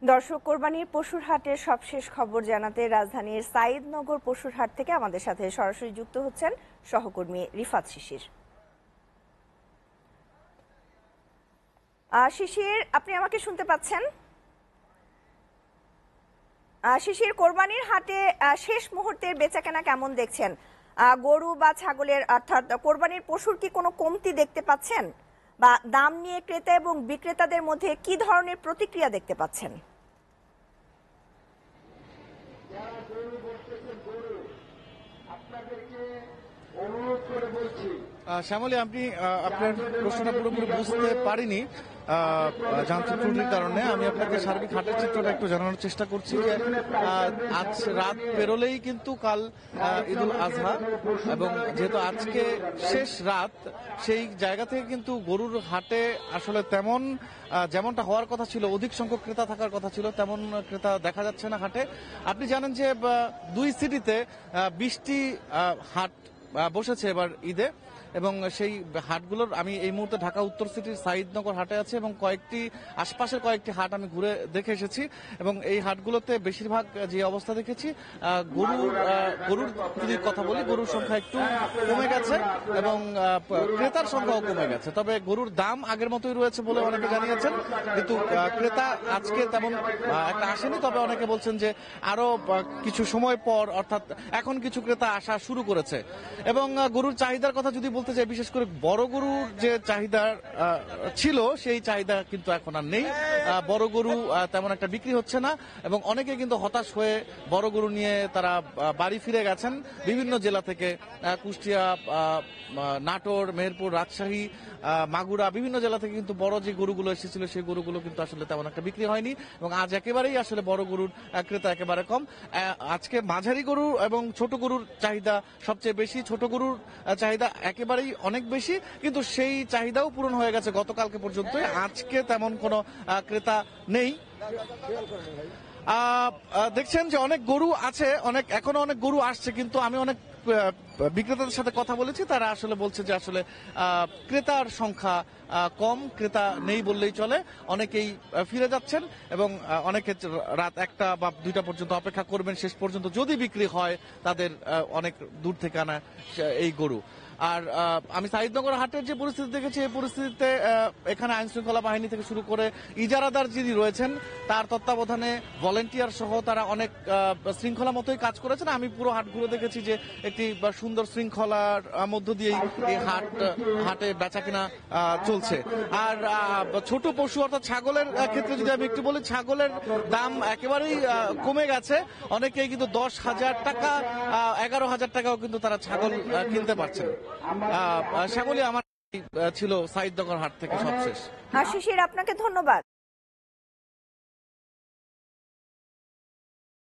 দর্শক, কোরবানির পশুর হাটের সবশেষ খবর জানাতে রাজধানীর সাঈদনগর পশুর হাট থেকে আমাদের সাথে সরাসরি যুক্ত হচ্ছেন সহকর্মী রিফাত শিশির। শিশির, আপনি আমাকে শুনতে পাচ্ছেন? শিশির, কোরবানির হাটে শেষ মুহূর্তের বেচাকেনা কেমন দেখছেন? গরু বা ছাগলের অর্থাৎ কোরবানির পশুর কি কোনো কমতি দেখতে পাচ্ছেন, বা দাম নিয়ে ক্রেতা এবং বিক্রেতাদের মধ্যে কি ধরনের প্রতিক্রিয়া দেখতে পাচ্ছেন? শ্যামলী, আপনি আপনার প্রশ্নটা পুরোপুরি বুঝতে পারিনি যান্ত্রিক ত্রুটির কারণে। আমি আপনাকে সার্বিক হাটের চিত্রটা একটু জানানোর চেষ্টা করছি যে আজ রাত পেরোলেই কিন্তু কাল ঈদুল আজহা, এবং যেহেতু আজকে শেষ রাত, সেই জায়গা থেকে কিন্তু গরুর হাটে আসলে যেমনটা হওয়ার কথা ছিল, অধিক সংখ্যক ক্রেতা থাকার কথা ছিল, তেমন ক্রেতা দেখা যাচ্ছে না হাটে। আপনি জানেন যে দুই সিটিতে 20টি হাট বসেছে এবার ঈদে, এবং সেই হাটগুলোর আমি এই মুহূর্তে ঢাকা উত্তর সিটির সাঈদনগর হাটে আছে, এবং আশপাশের কয়েকটি হাট আমি ঘুরে দেখে এসেছি। এবং এই হাটগুলোতে বেশিরভাগ যে অবস্থা দেখেছি, গরুর যদি কথা বলি, গরুর সংখ্যা একটু কমে গেছে এবং ক্রেতার সংখ্যাও কমে গেছে। তবে গরুর দাম আগের মতোই রয়েছে বলে অনেকে জানিয়েছেন, কিন্তু ক্রেতা আজকে তেমন একটা আসেনি। তবে অনেকে বলছেন যে আরো কিছু সময় পর, অর্থাৎ এখন কিছু ক্রেতা আসা শুরু করেছে। এবং গরুর চাহিদার কথা যদি বলতে চাই, বিশেষ করে বড় গরুর যে চাহিদা ছিল, সেই চাহিদা কিন্তু এখন আর নেই। বড় গরু তেমন একটা বিক্রি হচ্ছে না, এবং অনেকে কিন্তু হতাশ হয়ে বড় গরু নিয়ে তারা বাড়ি ফিরে গেছেন বিভিন্ন জেলা থেকে। কুষ্টিয়া, নাটোর, মেহেরপুর, রাজশাহী, মাগুরা, বিভিন্ন জেলা থেকে কিন্তু বড় যে গরুগুলো এসেছিল, সেই গরুগুলো কিন্তু আসলে তেমন একটা বিক্রি হয়নি, এবং আজ একেবারেই আসলে বড় গরুর ক্রেতা একেবারে কম। আজকে মাঝারি গরু এবং ছোট গরুর চাহিদা সবচেয়ে বেশি। ছোট গরুর চাহিদা একেবারেই অনেক বেশি, কিন্তু সেই চাহিদাও পূরণ হয়ে গেছে গতকালকে পর্যন্ত। আজকে তেমন কোনো ক্রেতা নেই। দেখছেন যে অনেক গরু আছে, এখনো অনেক গরু আসছে, কিন্তু আমি অনেক বিক্রেতাদের সাথে কথা বলেছি, তারা আসলে বলছে যে আসলে ক্রেতার সংখ্যা কম, ক্রেতা নেই বললেই চলে। অনেকেই ফিরে যাচ্ছেন, এবং অনেকে রাত 1টা বা 2টা পর্যন্ত অপেক্ষা করবেন, শেষ পর্যন্ত যদি বিক্রি হয় তাদের অনেক দূর থেকে আনা এই গরু। আর আমি সাঈদনগর হাটের যে পরিস্থিতি দেখেছি, এই পরিস্থিতিতে এখানে আইন শৃঙ্খলা বাহিনী থেকে শুরু করে ইজারাদার যিনি রয়েছেন, তার তত্ত্বাবধানে ভলেন্টিয়ার সহ তারা অনেক শৃঙ্খলা মতোই কাজ করেছেন। আমি পুরো হাট ঘুরে দেখেছি যে একটি সুন্দর শৃঙ্খলার মধ্য দিয়েই এই হাটে বেচা কিনা চলছে। আর ছোট পশু অর্থাৎ ছাগলের ক্ষেত্রে যদি আমি একটু বলি, ছাগলের দাম একেবারেই কমে গেছে। অনেকেই কিন্তু 10,000 টাকা, 11,000 টাকাও কিন্তু তারা ছাগল কিনতে পারছেন। শ্যামলী, আমার ছিল সাঈদনগর হাট থেকে সবশেষ। শিশির, আপনাকে ধন্যবাদ।